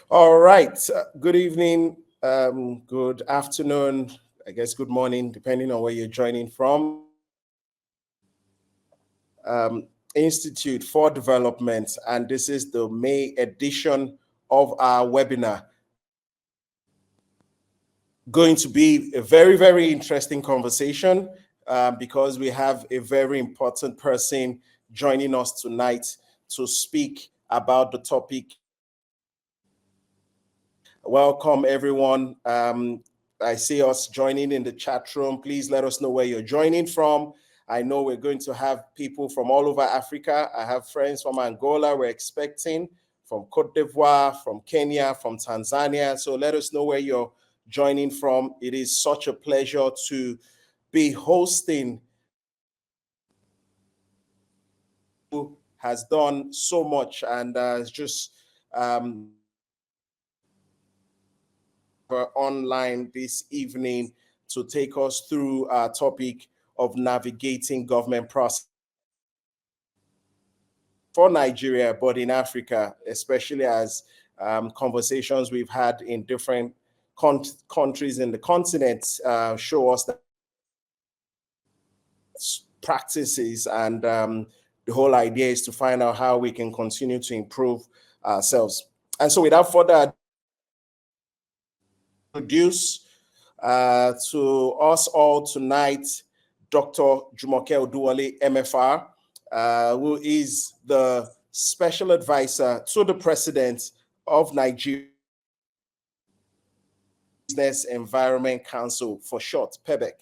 All right. Good evening, good afternoon, I guess good morning, depending on where you're joining from. Institute for Development, and this is the May edition of our webinar. Going to be a very, very interesting conversation because we have a very important person joining us tonight to speak about the topic. Welcome, everyone. I see us joining in the chat room. Please let us know where you're joining from. I know we're going to have people from all over Africa. I have friends from Angola, we're expecting, from Cote d'Ivoire, from Kenya, from Tanzania. So let us know where you're joining from. It is such a pleasure to be hosting. Who has done so much and just online this evening to take us through our topic of navigating government process for Nigeria, but in Africa, especially as conversations we've had in different countries in the continent show us that practices and the whole idea is to find out how we can continue to improve ourselves. And so without further ado, introduce to us all tonight, Dr. Jumoke Oduwole, MFR, who is the special advisor to the president of Nigeria Business Environment Council, for short, PEBEC.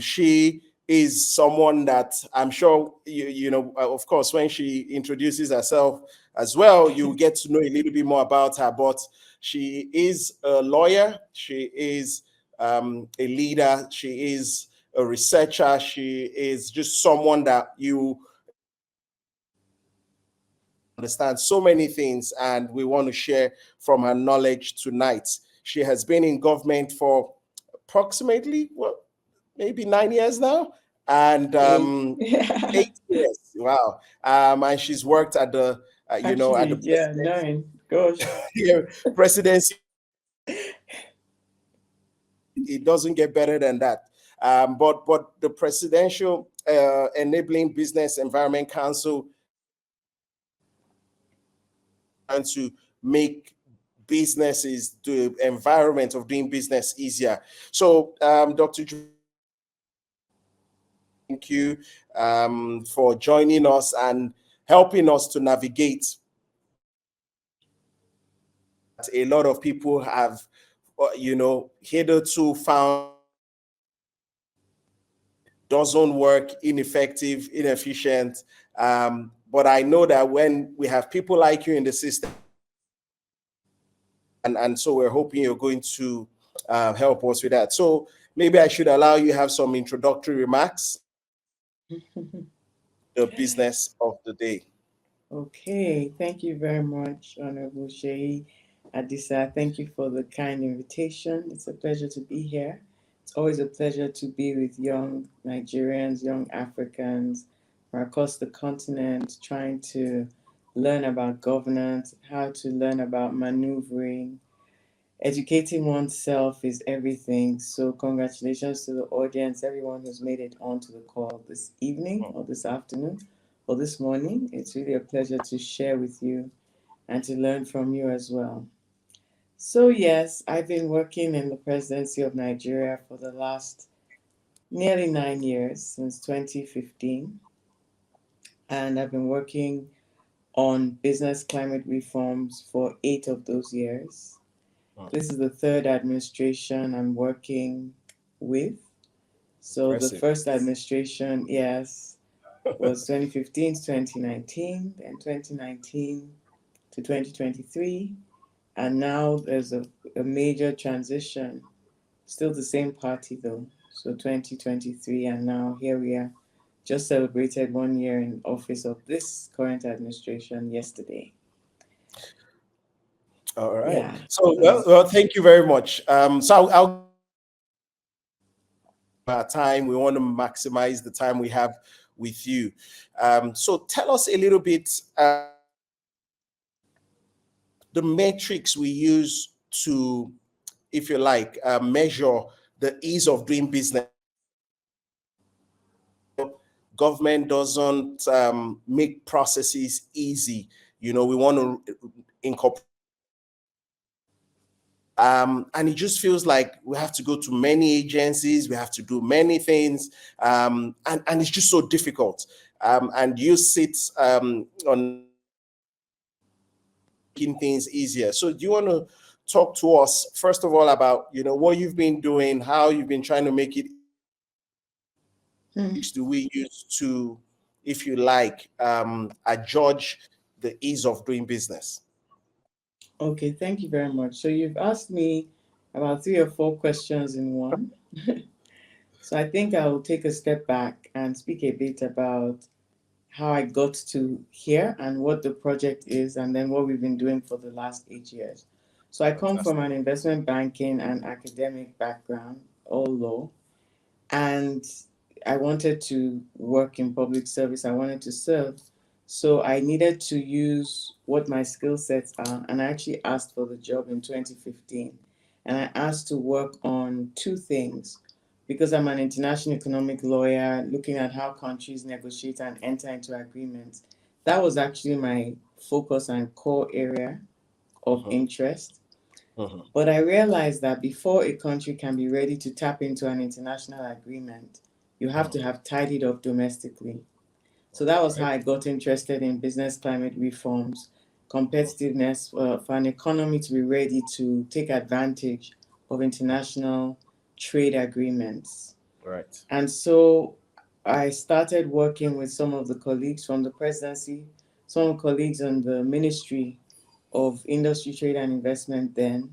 She is someone that I'm sure, you know, of course, when she introduces herself as well, you get to know a little bit more about her, but she is a lawyer, she is a leader, she is a researcher, she is just someone that you understand so many things, and we want to share from her knowledge tonight. She has been in government for approximately, well, maybe 9 years now, and 8 years. Wow. And she's worked at the, at the Actually, yeah, 9. Gosh. presidency. It doesn't get better than that. But the Presidential Enabling Business Environment Council, and to make businesses, the environment of doing business easier. So, Dr. Thank you for joining us and helping us to navigate. A lot of people have, hitherto found doesn't work, ineffective, inefficient. But I know that when we have people like you in the system, and so we're hoping you're going to help us with that. So maybe I should allow you have some introductory remarks. The business of the day. Okay, thank you very much, Honorable Seyi Adisa. Thank you for the kind invitation. It's a pleasure to be here. It's always a pleasure to be with young Nigerians, young Africans from across the continent, trying to learn about governance, how to learn about maneuvering. Educating oneself is everything. So, congratulations to the audience, everyone who's made it onto the call this evening or this afternoon or this morning. It's really a pleasure to share with you and to learn from you as well. So, yes, I've been working in the presidency of Nigeria for the last nearly 9 years, since 2015. And I've been working on business climate reforms for 8 of those years. This is the third administration I'm working with. So the first administration, yes, was 2015 to 2019, then 2019 to 2023, and now there's a major transition. Still the same party though. So 2023, and now here we are. Just celebrated 1 year in office of this current administration yesterday. All right. Yeah. So, well, thank you very much. So I'll our time. We want to maximize the time we have with you. So tell us a little bit the metrics we use to, if you like, measure the ease of doing business. Government doesn't make processes easy. We want to incorporate. And it just feels like we have to go to many agencies, we have to do many things, and it's just so difficult. And you sit on making things easier. So, do you want to talk to us first of all about what you've been doing, how you've been trying to make it? Hmm. Do we use to, if you like, adjudge the ease of doing business? Okay, thank you very much. So you've asked me about three or four questions in one. So I think I will take a step back and speak a bit about how I got to here and what the project is, and then what we've been doing for the last 8 years. So I come from Fantastic. an investment banking and academic background, all law, and I wanted to work in public service. I wanted to serve. So I needed to use what my skill sets are, and I actually asked for the job in 2015. And I asked to work on two things because I'm an international economic lawyer looking at how countries negotiate and enter into agreements. That was actually my focus and core area of Mhm, interest. mhm, But I realized that before a country can be ready to tap into an international agreement, you have mhm. to have tidied up domestically. So that was how Right, I got interested in business climate reforms, competitiveness for an economy to be ready to take advantage of international trade agreements. right. And so I started working with some of the colleagues from the presidency, some colleagues on the Ministry of Industry, Trade and Investment then,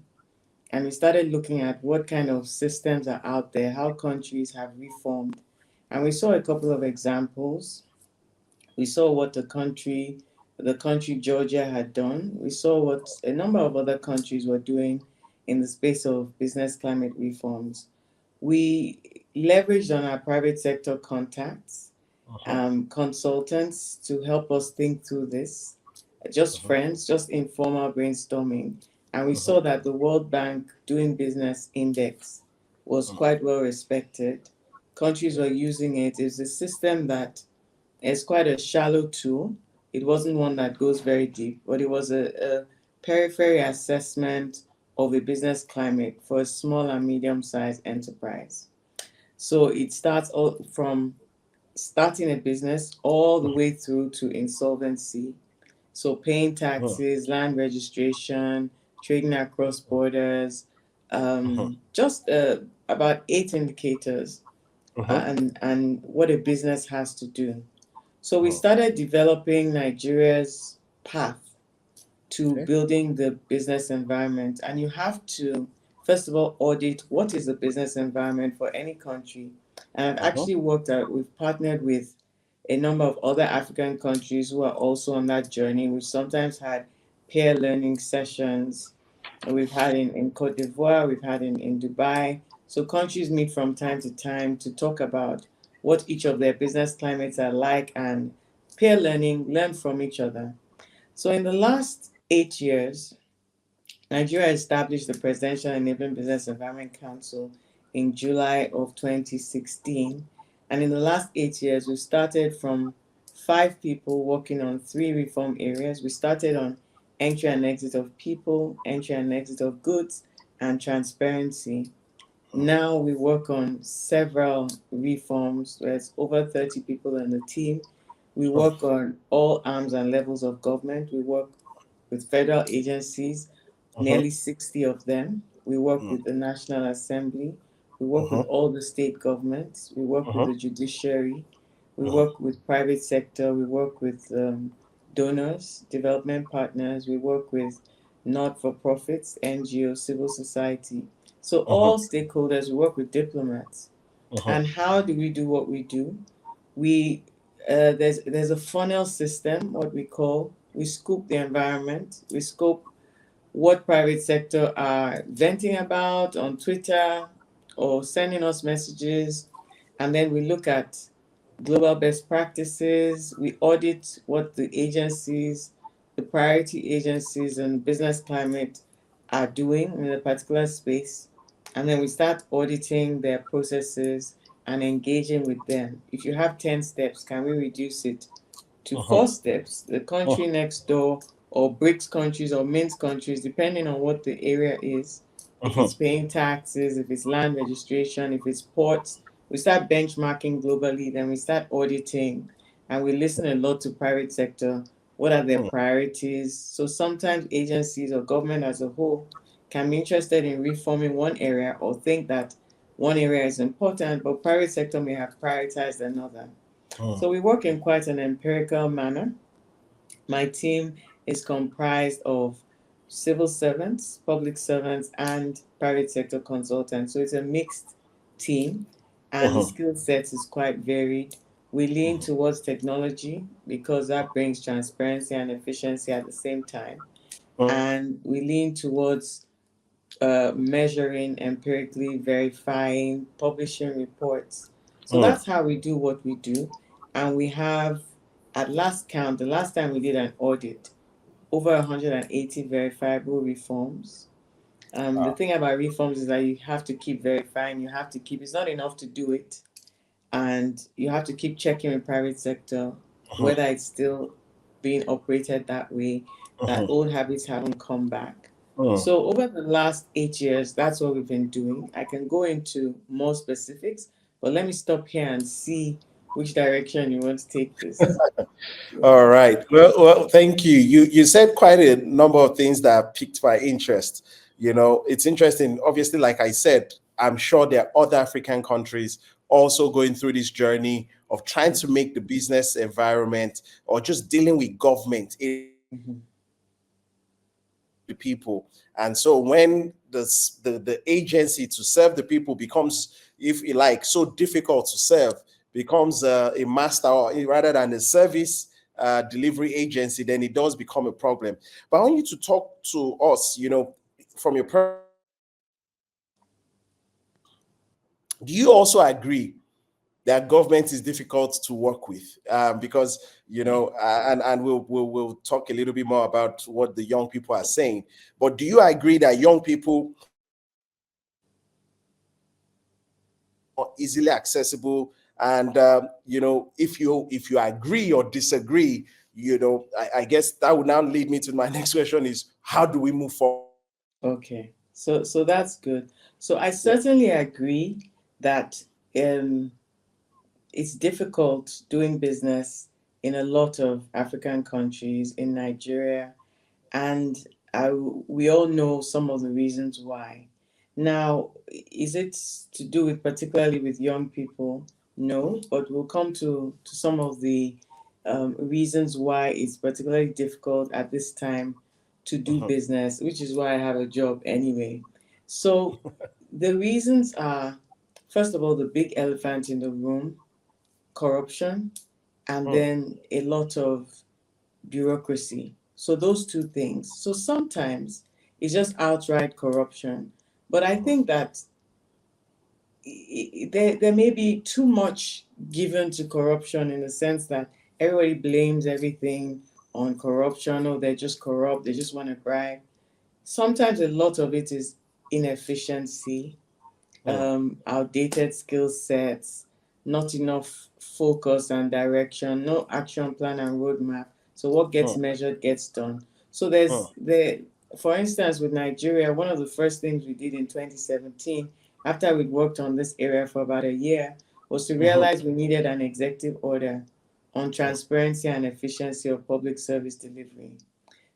and we started looking at what kind of systems are out there, how countries have reformed. And we saw a couple of examples. We saw what the country Georgia had done. We saw what a number of other countries were doing in the space of business climate reforms. We leveraged on our private sector contacts, Mhm, consultants to help us think through this, just mhm, friends, just informal brainstorming. And we mhm, saw that the World Bank Doing Business Index was mhm. quite well respected. Countries were using it. It's a system that is quite a shallow tool. It wasn't one that goes very deep, but it was a periphery assessment of a business climate for a small and medium sized enterprise. So it starts all from starting a business all the way through to insolvency. So paying Mhm, taxes, land registration, trading across borders, mhm, just about 8 indicators, mhm, and what a business has to do. So we mhm. started developing Nigeria's path to Okay. building the business environment. And you have to, first of all, audit what is the business environment for any country. And I've Mhm, actually worked out, we've partnered with a number of other African countries who are also on that journey. We've sometimes had peer learning sessions. We've had in Cote d'Ivoire, we've had in Dubai. So countries meet from time to time to talk about what each of their business climates are like and peer learning, learn from each other. So in the last 8 years, Nigeria established the Presidential Enabling Business Environment Council in July of 2016. And in the last 8 years, we started from 5 people working on 3 reform areas. We started on entry and exit of people, entry and exit of goods, and transparency. Now we work on several reforms. There's over 30 people in the team. We mhm, work on all arms and levels of government. We work with federal agencies, mhm, nearly 60 of them. We work mhm, with the National Assembly. We work with mhm, all the state governments. We work with mhm, the judiciary. We mhm, work with private sector. We work with donors, development partners. We work with not-for-profits, NGOs, civil society. So mhm, all stakeholders. We work with diplomats. mhm, And how do we do what we do? We there's a funnel system, what we call. We scope the environment. We scope what private sector are venting about on Twitter or sending us messages, and then we look at global best practices. We audit what the agencies, the priority agencies and business climate are doing in a particular space, and then we start auditing their processes and engaging with them. If you have 10 steps, can we reduce it to mhm, 4 steps? The country next door, or BRICS countries, or mint countries, depending on what the area is, if mhm, it's paying taxes, if it's land registration, if it's ports, we start benchmarking globally, then we start auditing, and we listen a lot to private sector. What are their mhm, priorities? So sometimes agencies or government as a whole can be interested in reforming one area or think that one area is important, but private sector may have prioritized another. mhm, So we work in quite an empirical manner. My team is comprised of civil servants, public servants, and private sector consultants. So it's a mixed team, and the mhm, skill set is quite varied. We lean mhm, towards technology because that brings transparency and efficiency at the same time. And we lean towards measuring, empirically verifying, publishing reports. So mhm, that's how we do what we do. And we have, at last count, the last time we did an audit, over 180 verifiable reforms. The thing about reforms is that you have to keep verifying, you have to keep, it's not enough to do it, and you have to keep checking with private sector mhm, whether it's still being operated that way, that mhm, old habits haven't come back. mhm. So over the last 8 years, that's what we've been doing. I can go into more specifics, but let me stop here and see which direction you want to take this. Yeah. All right. Well, thank you. You said quite a number of things that piqued my interest. It's interesting. Obviously, like I said, I'm sure there are other African countries also going through this journey of trying to make the business environment or just dealing with government Mhm. the people. And so when the agency to serve the people becomes, if you like, so difficult to serve, becomes a master or rather than a service delivery agency, then it does become a problem. But I want you to talk to us, from your do you also agree that government is difficult to work with, because and we'll talk a little bit more about what the young people are saying, but do you agree that young people are easily accessible? And if you agree or disagree, I guess that would now lead me to my next question: is how do we move forward? Okay, so that's good. So I Yeah. certainly agree that um, it's difficult doing business in a lot of African countries, in Nigeria, and we all know some of the reasons why. Now, is it to do with particularly with young people? No, but we'll come to some of the reasons why it's particularly difficult at this time to do Mhm, business, which is why I have a job anyway. So the reasons are, first of all, the big elephant in the room, corruption, and mm, then a lot of bureaucracy. So those two things. So sometimes it's just outright corruption. But I mhm, think that there may be too much given to corruption in the sense that everybody blames everything on corruption, or they're just corrupt, they just want to bribe. Sometimes a lot of it is inefficiency, mm, outdated skill sets, not enough focus and direction, no action plan and roadmap. So what gets mm, measured gets done. So mm, for instance, with Nigeria, one of the first things we did in 2017, after we'd worked on this area for about a year, was to mhm, realize we needed an executive order on mm, transparency and efficiency of public service delivery.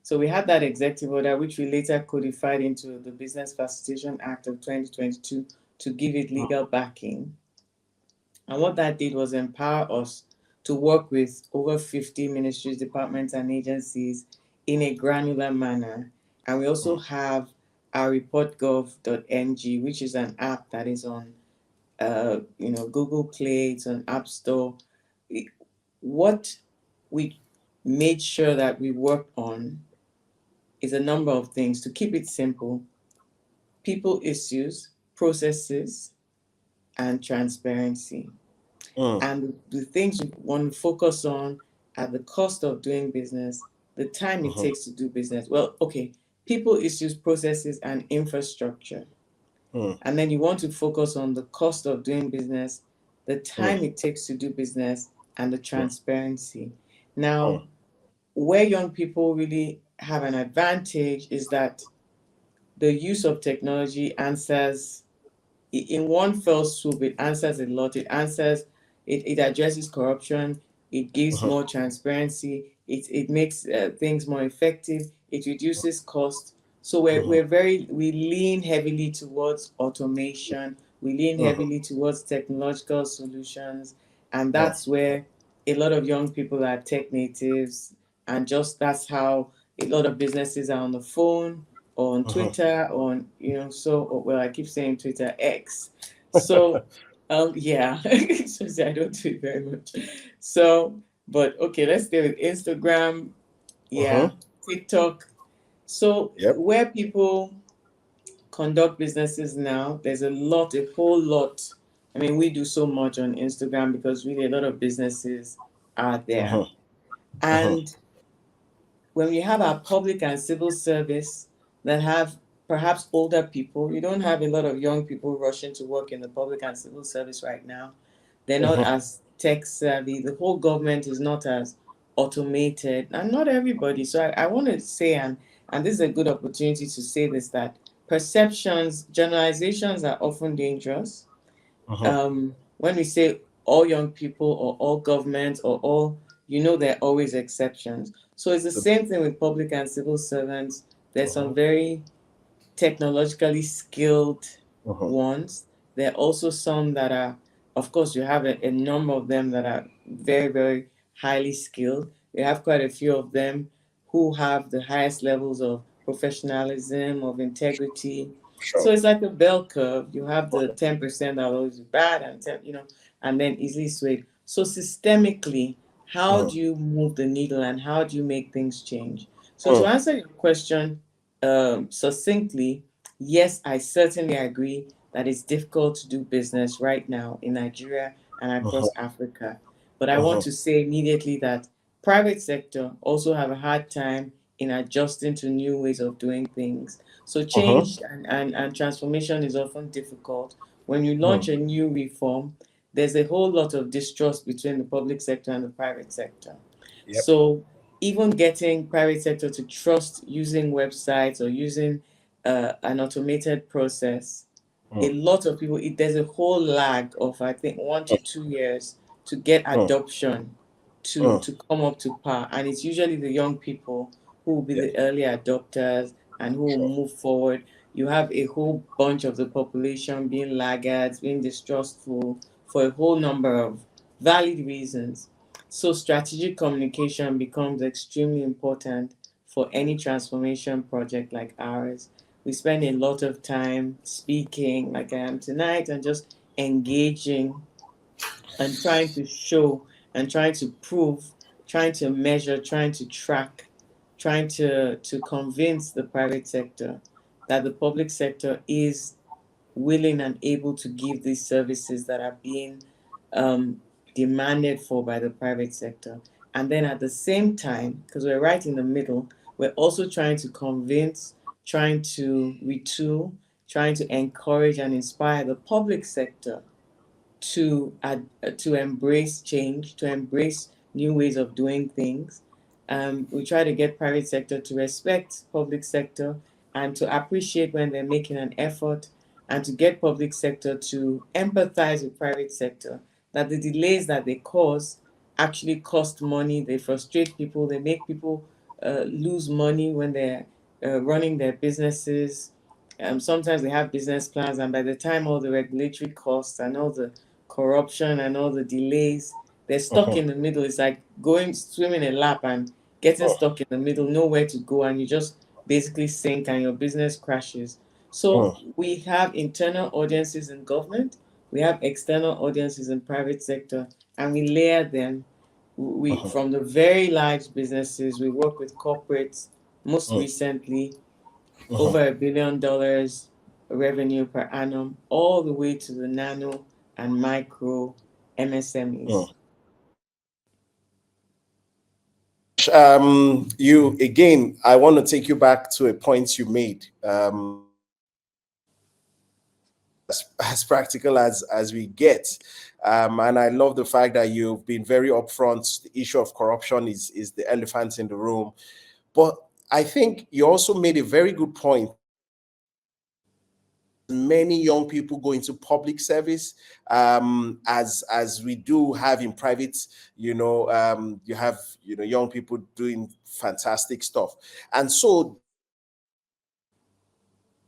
So we had that executive order, which we later codified into the Business Facilitation Act of 2022 to give it mm, legal backing. And what that did was empower us to work with over 50 ministries, departments, and agencies in a granular manner. And we also mm, have our reportgov.ng, which is an app that is on Google Play, it's on App Store. What we made sure that we worked on is a number of things to keep it simple: people issues, processes, and transparency. mm, And the things we want to focus on are the cost of doing business, the time it Mhm. takes to do business. Well, okay, people, issues, processes, and infrastructure. Mm. And then you want to focus on the cost of doing business, the Mm. time it takes to do business, and the Mm. transparency. Now, Mm. where young people really have an advantage is that the use of technology answers in one fell swoop. It answers a lot. It addresses corruption. It gives Mhm. more transparency. It makes things more effective. It reduces cost. So Mhm. we lean heavily towards automation. We lean Mhm. heavily towards technological solutions, and Mm. that's where a lot of young people are tech natives, and just that's how a lot of businesses are on the phone, on Mhm. Twitter, on well, I keep saying Twitter X. So yeah, so I don't do it very much. So, but okay, let's stay with Instagram, yeah, Mhm. TikTok. So Yep. where people conduct businesses now, there's a whole lot. I mean, we do so much on Instagram because really a lot of businesses are there. Mhm. Mhm. And when we have our public and civil service that have perhaps older people, you don't have a lot of young people rushing to work in the public and civil service right now. They're not Mhm. as tech savvy. The whole government is not as automated, and not everybody. So I want to say, and this is a good opportunity to say this, that perceptions, generalizations are often dangerous. Mhm. When we say all young people or all governments or all, there are always exceptions. So it's the The- same thing with public and civil servants. There's some Mhm. very technologically skilled Mhm. ones. There are also some that are, of course, you have a number of them that are very, very highly skilled. You have quite a few of them who have the highest levels of professionalism, of integrity. So Sure. it's like a bell curve. You have the 10% that are always bad and 10, and then easily swayed. So systemically, how Mhm. do you move the needle and how do you make things change? So to Mm. answer your question, succinctly, yes, I certainly agree that it's difficult to do business right now in Nigeria and across Mhm. Africa. But I want Mhm. to say immediately that private sector also have a hard time in adjusting to new ways of doing things. So Mhm. change and transformation is often difficult. When you launch Mm. a new reform, there's a whole lot of distrust between the public sector and the private sector. Yep. So even getting private sector to trust using websites or using an automated process, a Mm. lot of people, there's a whole lag of, I think, 1 to 2 years to get Mm. adoption Mm. to come up to par. And it's usually the young people who will be Yep. the early adopters and who will Sure. move forward. You have a whole bunch of the population being laggards, being distrustful for a whole number of valid reasons. So strategic communication becomes extremely important for any transformation project like ours. We spend a lot of time speaking, like I am tonight, and just engaging and trying to show and trying to prove, trying to measure, trying to track, trying to convince the private sector that the public sector is willing and able to give these services that are being um, demanded for by the private sector. And then at the same time, because we're right in the middle, we're also trying to convince, trying to retool, trying to encourage and inspire the public sector to embrace change, to embrace new ways of doing things. We try to get private sector to respect public sector and to appreciate when they're making an effort, and to get public sector to empathize with private sector that the delays that they cause actually cost money. They frustrate people. They make people lose money when they're running their businesses. Sometimes they have business plans, and by the time all the regulatory costs and all the corruption and all the delays, they're stuck Mhm. in the middle. It's like going swimming a lap and getting Mm. stuck in the middle, nowhere to go, and you just basically sink and your business crashes. So Mm. we have internal audiences in government, we have external audiences in private sector, and we layer them. We Mhm. from the very large businesses, we work with corporates. Most Mm. recently, Mhm. over $1 billion revenue per annum, all the way to the nano and micro Mm. MSMEs. You again, I want to take you back to a point you made. As practical as we get, and I love the fact that you've been very upfront. The issue of corruption is the elephant in the room, but I think you also made a very good point. Many young people go into public service, as we do have in private. You have young people doing fantastic stuff, and so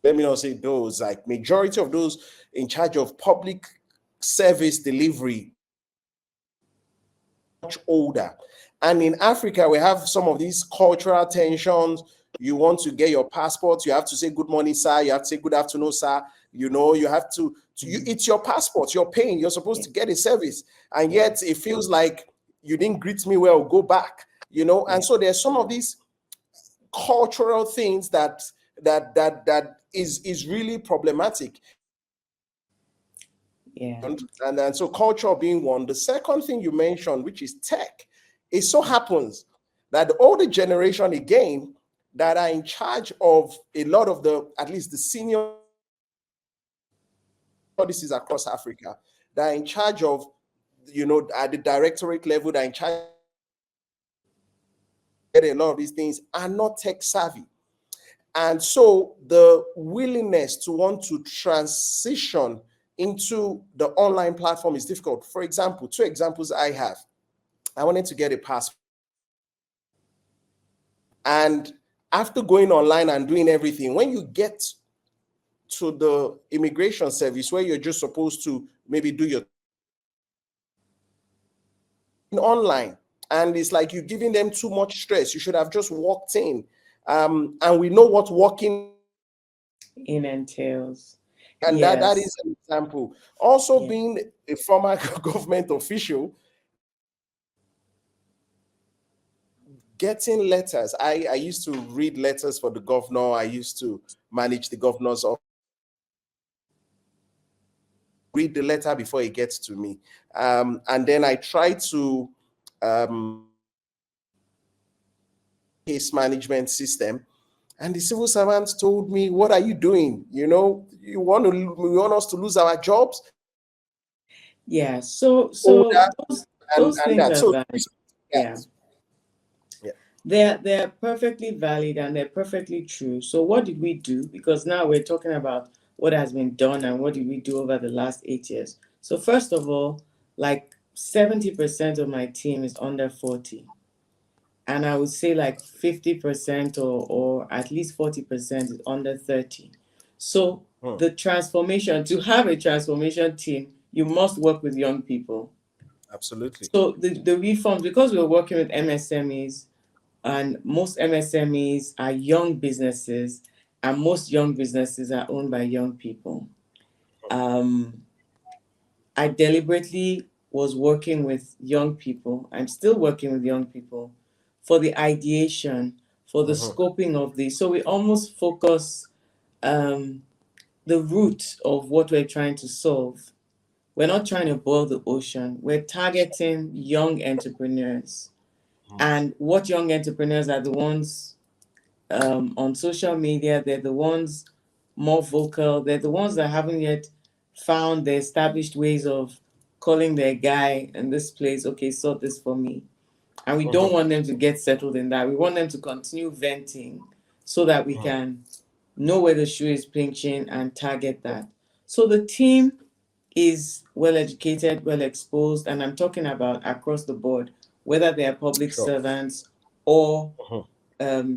let me not say those, like majority of those in charge of public service delivery much older. And in Africa, we have some of these cultural tensions. You want to get your passport, you have to say good morning, sir. You have to say good afternoon, sir. You have it's your passport, you're paying, you're supposed to get a service. And yet it feels like you didn't greet me well, go back. And so there's some of these cultural things that is really problematic. Yeah. And so culture being one. The second thing you mentioned, which is tech, it so happens that the older generation again that are in charge of a lot of at least the senior policies across Africa, that are in charge of, at the directorate level, that are in charge of a lot of these things are not tech savvy. And so the willingness to want to transition into the online platform is difficult. For example, two examples I have. I wanted to get a passport. And after going online and doing everything, when you get to the immigration service where you're just supposed to maybe do your online, and it's like you're giving them too much stress. You should have just walked in. And we know what walking in entails. and that is Yes. an example. Also, Yeah. being a former government official, getting letters. I used to read letters for the governor. I used to manage the governor's office. Read the letter before it gets to me. And then I try to case management system. And the civil servants told me, "What are you doing? You want us to lose our jobs?" Yeah. So All so that those and things that. are So valid. Yeah. yes, yeah. They're perfectly valid and they're perfectly true. So what did we do? Because now we're talking about what has been done and what did we do over the last 8 years. So first of all, like 70% of my team is under 40. And I would say like 50% or at least 40% is under 30. So the transformation, to have a transformation team, you must work with young people. Absolutely. So the reforms, because we're working with MSMEs, and most MSMEs are young businesses, and most young businesses are owned by young people. Um, I deliberately was working with young people. I'm still working with young people for the ideation, for the scoping of this. So we almost focus um, the root of what we're trying to solve. We're not trying to boil the ocean. We're targeting young entrepreneurs. And what young entrepreneurs are the ones on social media, they're the ones more vocal, they're the ones that haven't yet found the established ways of calling their guy in this place, okay, sort this for me. And we don't want them to get settled in that. We want them to continue venting so that we can know where the shoe is pinching and target that. So the team is well educated, well exposed, and I'm talking about across the board, whether they are public Sure. servants or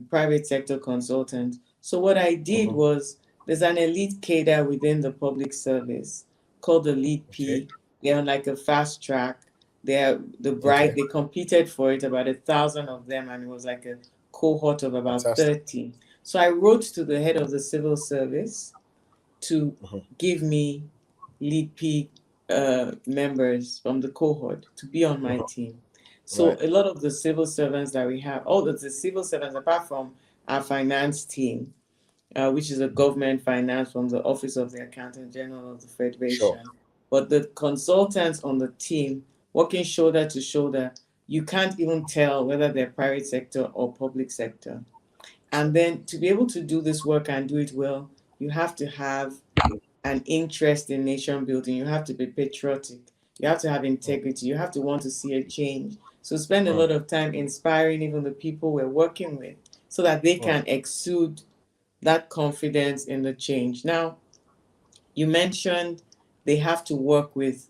private sector consultants. So what I did was there's an elite cadre within the public service called the Lead Okay. P. They're on like a fast track. They're the Okay. bright. They competed for it, about 1,000 of them, and it was like a cohort of about Fantastic. 30. So I wrote to the head of the civil service to give me Lead P members from the cohort to be on my team. So Right. a lot of the civil servants that we have, all of the civil servants, apart from our finance team, which is a government finance from the Office of the Accountant General of the Sure. Federation, but the consultants on the team working shoulder to shoulder you can't even tell whether they're private sector or public sector. And then to be able to do this work and do it well, you have to have an interest in nation building. You have to be patriotic. You have to have integrity. You have to want to see a change. So spend a lot of time inspiring even the people we're working with so that they can exude that confidence in the change. Now, you mentioned they have to work with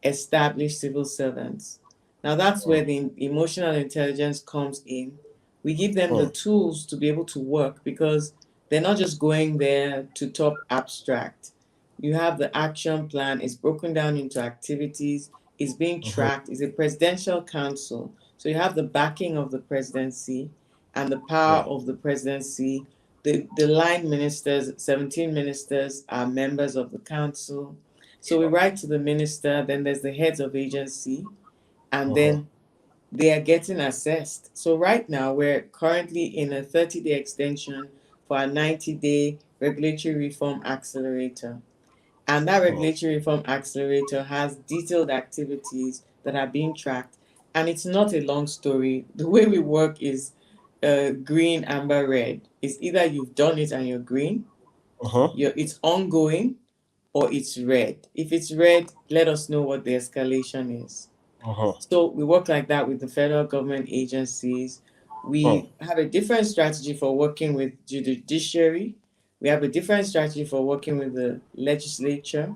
established civil servants. Now, that's where the emotional intelligence comes in. We give them the tools to be able to work because they're not just going there to top abstract. You have the action plan, it's broken down into activities, it's being tracked, it's a presidential council. So you have the backing of the presidency and the power of the presidency. The line ministers, 17 ministers, are members of the council. So we write to the minister, then there's the heads of agency, and then they are getting assessed. So right now, we're currently in a 30-day extension for a 90-day regulatory reform accelerator. And that regulatory reform accelerator has detailed activities that are being tracked. And it's not a long story. The way we work is green, amber, red. It's either you've done it and you're green, it's ongoing, or it's red. If it's red, let us know what the escalation is. So we work like that with the federal government agencies. We have a different strategy for working with the judiciary. We have a different strategy for working with the legislature.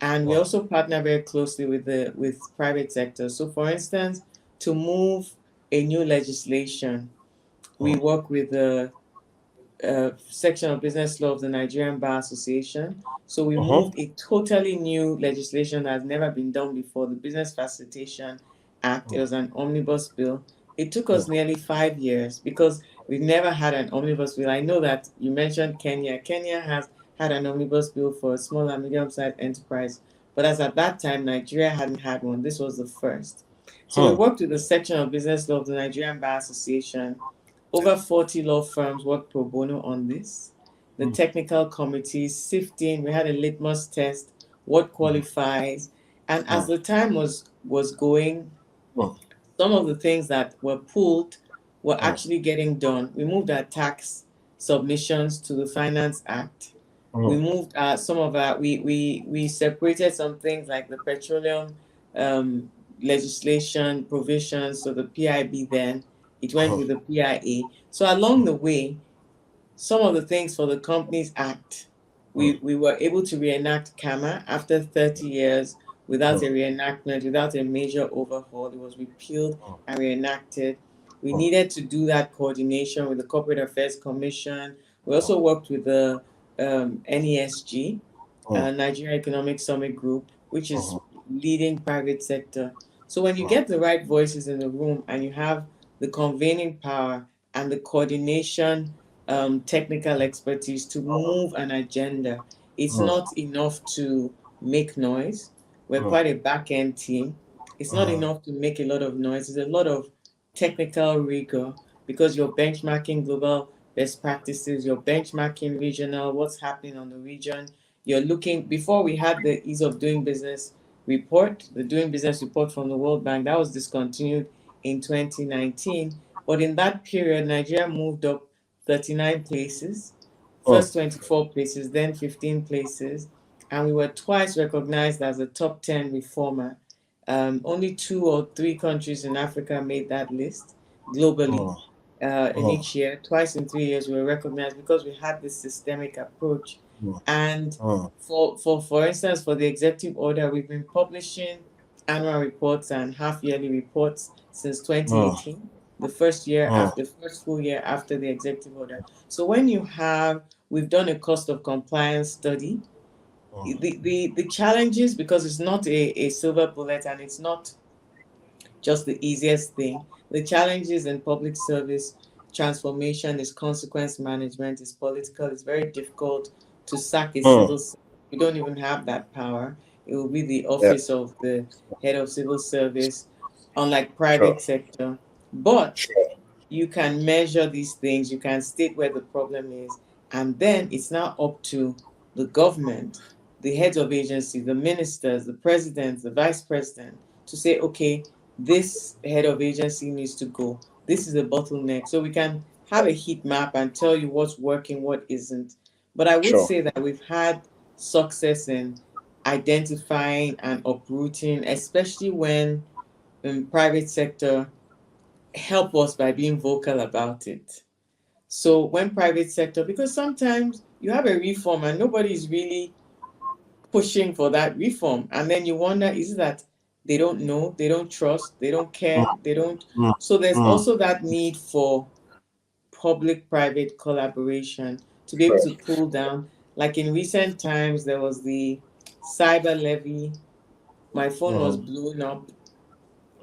And we also partner very closely with the private sector. So for instance, to move a new legislation, we work with the section of business law of the Nigerian Bar Association. So we moved a totally new legislation that has never been done before, the Business Facilitation Act. It was an omnibus bill. It took us nearly 5 years because we've never had an omnibus bill. I know that you mentioned Kenya. Kenya has had an omnibus bill for a small and medium-sized enterprise, but as at that time, Nigeria hadn't had one. This was the first. So we worked with the section of business law of the Nigerian Bar Association. Over 40 law firms worked pro bono on this. The technical committees sifting, we had a litmus test, what qualifies. And as the time was going, some of the things that were pulled were actually getting done. We moved our tax submissions to the Finance Act. We moved some of our, we separated some things like the petroleum legislation provisions, so the PIB then, it went with the PIA. So along the way, some of the things for the Companies Act, we were able to reenact CAMA after 30 years without a reenactment, without a major overhaul. It was repealed and reenacted. We needed to do that coordination with the Corporate Affairs Commission. We also worked with the NESG, Nigeria Economic Summit Group, which is leading private sector. So when you get the right voices in the room and you have the convening power and the coordination, technical expertise to move an agenda, it's not enough to make noise. We're quite a back end team. It's not enough to make a lot of noise. There's a lot of technical rigor because you're benchmarking global best practices, you're benchmarking regional, what's happening on the region. You're looking, before we had the ease of doing business report, the doing business report from the World Bank, that was discontinued in 2019. But in that period, Nigeria moved up 39 places, first 24 places, then 15 places, and we were twice recognized as a top 10 reformer. Only 2 or 3 countries in Africa made that list globally in each year. Twice in 3 years, we were recognized because we had this systemic approach. And for instance, for the executive order, we've been publishing annual reports and half-yearly reports since 2018, the first year after, the first full year after the executive order. So when you have, we've done a cost of compliance study. The challenges, because it's not a silver bullet and it's not just the easiest thing. The challenges in public service transformation is consequence management, is political, it's very difficult to sack a civil servant. We don't even have that power. It will be the office of the head of civil service, unlike private sector. But you can measure these things, you can state where the problem is, and then it's now up to the government, the heads of agency, the ministers, the president, the vice president, to say, okay, this head of agency needs to go. This is a bottleneck. So we can have a heat map and tell you what's working, what isn't. But I would Sure. say that we've had success in identifying and uprooting, especially when private sector help us by being vocal about it. So when private sector, because sometimes you have a reform and nobody is really pushing for that reform, and then you wonder, is it that they don't know, they don't trust, they don't Mm, care, they don't? mm, So there's mm. also that need for public private collaboration to be able Sure. to pull down. Like in recent times, there was the cyber levy. My phone was Mhm, blown up.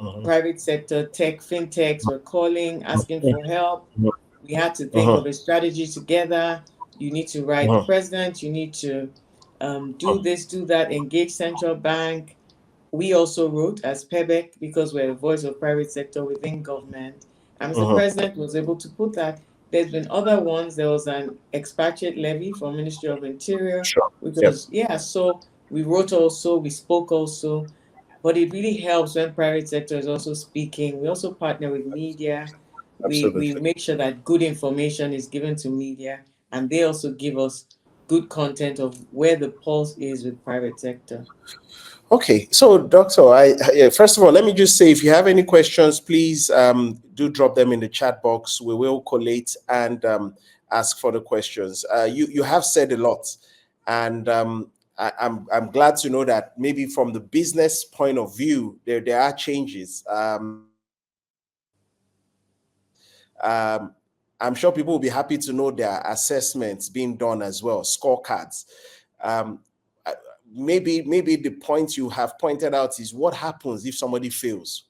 mhm, Private sector, tech, fintechs were calling, asking mhm, for help. We had to think mhm, of a strategy together. You need to write the mhm, president, you need to do this, do that, engage central bank. We also wrote as PEBEC because we're a voice of private sector within government. And Mr. mhm. President was able to put that. There's been other ones. There was an expatriate levy from Ministry of Interior, Sure. which Yep. was, yeah, so we wrote also, we spoke also. But it really helps when private sector is also speaking. We also partner with media. We Absolutely. make sure that good information is given to media, and they also give us good content of where the pulse is with private sector. Okay, so Doctor, yeah, first of all, let me just say, if you have any questions, please do drop them in the chat box. We will collate and ask for the questions. You have said a lot, and I'm glad to know that maybe from the business point of view, there are changes. I'm sure people will be happy to know there are assessments being done as well, scorecards. Um, I- maybe the point you have pointed out is what happens if somebody fails,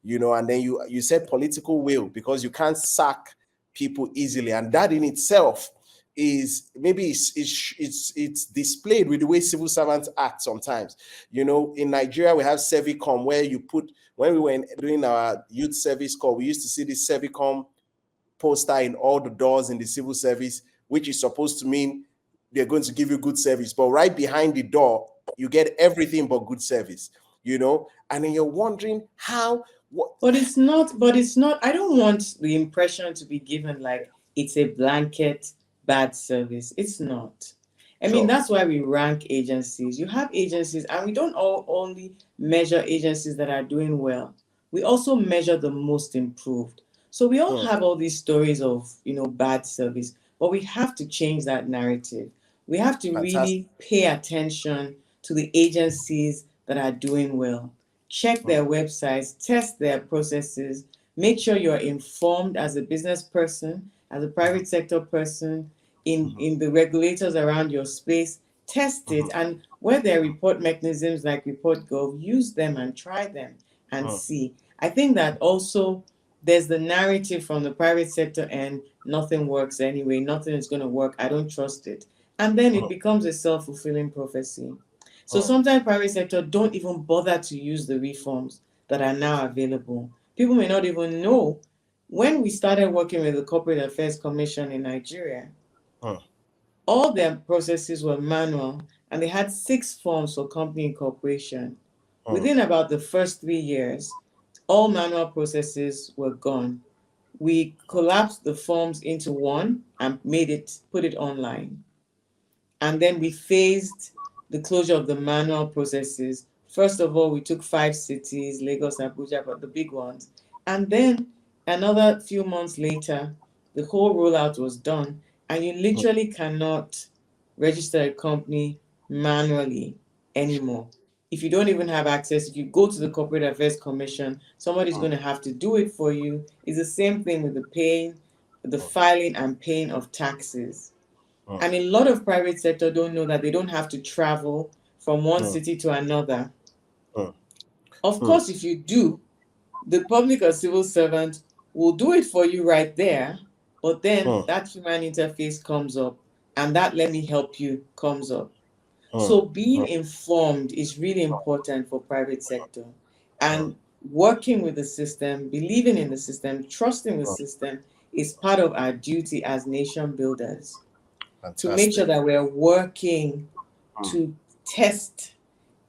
and then you said political will, because you can't sack people easily, and that in itself is maybe it's displayed with the way civil servants act sometimes. In Nigeria we have Servicom, where you put, when we were doing our youth service corps, we used to see this Servicom poster in all the doors in the civil service, which is supposed to mean they're going to give you good service. But right behind the door, you get everything but good service. And then you're wondering how, what, But it's not, I don't want the impression to be given like it's a blanket bad service. It's not. I mean, sure, that's why we rank agencies. You have agencies, and we don't all only measure agencies that are doing well. We also measure the most improved. So we all mm, have all these stories of, bad service, but we have to change that narrative. We have to fantastic. really pay attention to the agencies that are doing well. Check Mm, their websites, test their processes, make sure you're informed as a business person, as a mhm, private sector person, in, mhm, in the regulators around your space. Test it, mhm, and where there are report mechanisms like Report.gov, use them and try them and mm, see. I think that also there's the narrative from the private sector, and nothing works anyway, nothing is going to work, I don't trust it. And then it mm, becomes a self-fulfilling prophecy. So mm, sometimes private sector don't even bother to use the reforms that are now available. People may not even know. When we started working with the Corporate Affairs Commission in Nigeria, mm, all their processes were manual, and they had 6 forms for company incorporation. mm, Within about the first 3 years, all manual processes were gone. We collapsed the forms into one and put it online. And then we phased the closure of the manual processes. First of all, we took 5 cities, Lagos, Abuja, but the big ones. And then another few months later, the whole rollout was done. And you mm, literally cannot register a company manually anymore. If you don't even have access, if you go to the Corporate Affairs Commission, somebody's mm, going to have to do it for you. It's the same thing with the filing and paying of taxes. mm, And a lot of private sector don't know that they don't have to travel from one mm, city to another. mm, Of mm, course, if you do, the public or civil servant will do it for you right there, but then mm, that human interface comes up, and that let me help you comes up. mm, So being informed is really important for private sector, mm, and working with the system, believing in the system, trusting the mm. system is part of our duty as nation builders, to make sure Fantastic. that we're working Mm, to test,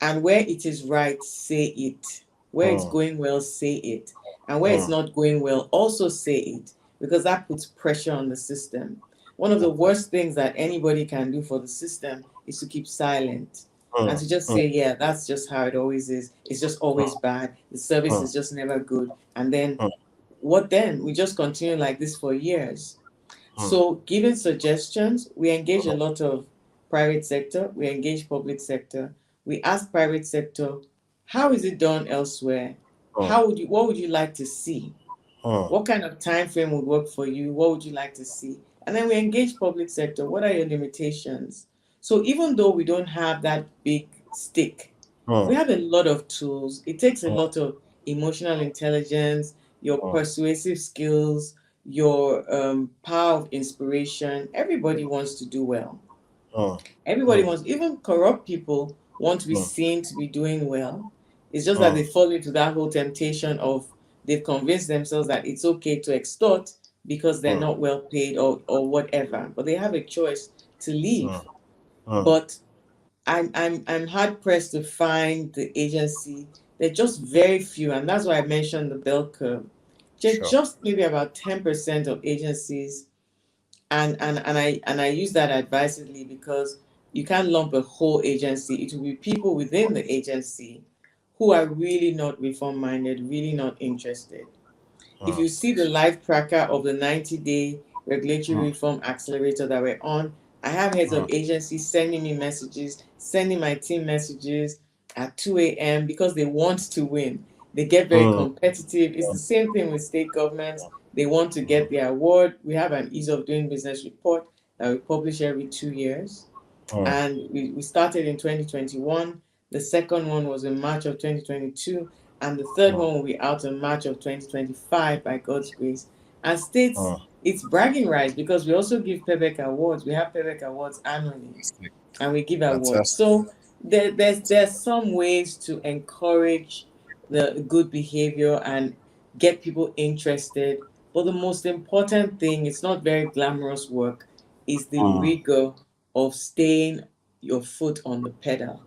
and where it is right, say it. Where it's going well, say it. And where it's not going well, also say it, because that puts pressure on the system. One of the worst things that anybody can do for the system is to keep silent and to just say, yeah, that's just how it always is. It's just always bad. The service is just never good. And then what then? We just continue like this for years. So, giving suggestions, we engage a lot of private sector, we engage public sector. We ask private sector, how is it done elsewhere? What would you like to see? What kind of time frame would work for you? What would you like to see? And then we engage public sector. What are your limitations? So even though we don't have that big stick, we have a lot of tools. It takes a lot of emotional intelligence, your persuasive skills, your power of inspiration. Everybody wants to do well. Everybody wants, even corrupt people want to be seen to be doing well. It's just that they fall into that whole temptation of they've convinced themselves that it's okay to extort because they're not well paid or whatever. But they have a choice to leave. But I'm hard pressed to find the agency. They're just very few, and that's why I mentioned the bell curve. Just maybe about 10% of agencies, and I use that advisedly because you can't lump a whole agency. It will be people within the agency who are really not reform minded, really not interested. If you see the live tracker of the 90-day regulatory reform accelerator that we're on, I have heads of agencies sending me messages, sending my team messages at 2 a.m. because they want to win. They get very competitive. It's the same thing with state governments. They want to get the award. We have an ease of doing business report that we publish every 2 years. And we started in 2021. The second one was in March of 2022. And the third one will be out in March of 2025 by God's grace. And states, it's bragging rights because we also give PEBEC awards. We have PEBEC awards annually and we give awards. So there's some ways to encourage the good behavior and get people interested. But the most important thing, it's not very glamorous work, is the rigor of staying your foot on the pedal.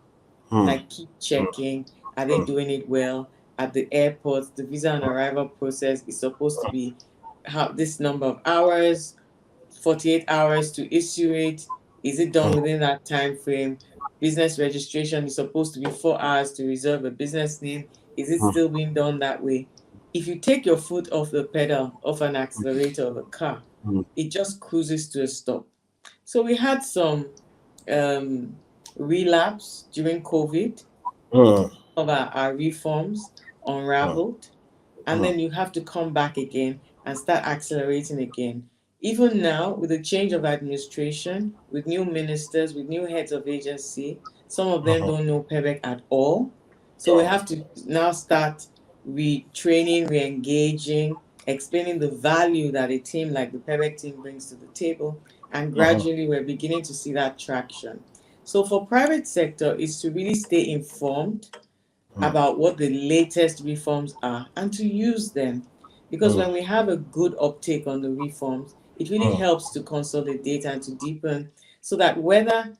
Like keep checking, are they doing it well? At the airport, the visa and arrival process is supposed to be how this number of hours, 48 hours to issue it. Is it done within that time frame? Business registration is supposed to be 4 hours to reserve a business name. Is it still being done that way? If you take your foot off the pedal, off an accelerator of a car, it just cruises to a stop. So we had some um, relapse during COVID of our reforms unraveled, and then you have to come back again and start accelerating again. Even now, with the change of administration, with new ministers, with new heads of agency, some of them don't know PEBEC at all. So we have to now start retraining, re-engaging, explaining the value that a team like the PEBEC team brings to the table, and gradually we're beginning to see that traction. So for private sector is to really stay informed about what the latest reforms are and to use them. Because when we have a good uptake on the reforms, it really helps to consolidate and to deepen so that whether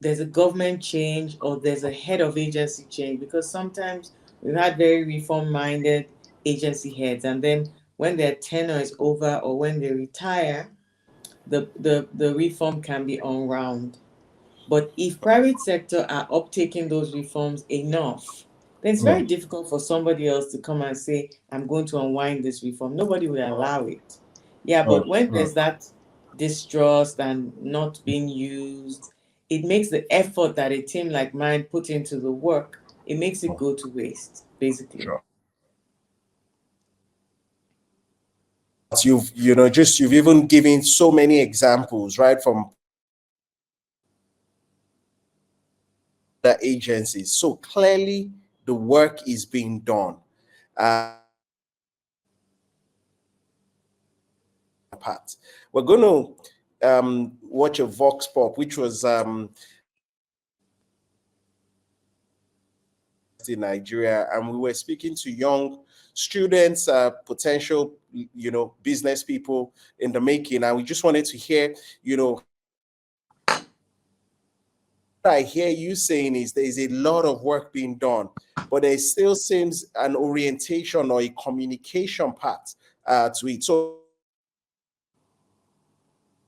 there's a government change or there's a head of agency change, because sometimes we've had very reform minded agency heads, and then when their tenure is over or when they retire, the reform can be unwound. But if private sector are uptaking those reforms enough, then it's very difficult for somebody else to come and say, I'm going to unwind this reform. Nobody will allow it. Yeah, but when there's that distrust and not being used, it makes the effort that a team like mine put into the work, it makes it go to waste, basically. You've even given so many examples, right, from the agencies. So clearly the work is being done. Part. We're going to watch a Vox Pop, which was in Nigeria, and we were speaking to young students, potential, business people in the making, and we just wanted to hear, I hear you saying is there is a lot of work being done, but there still seems an orientation or a communication part to it. So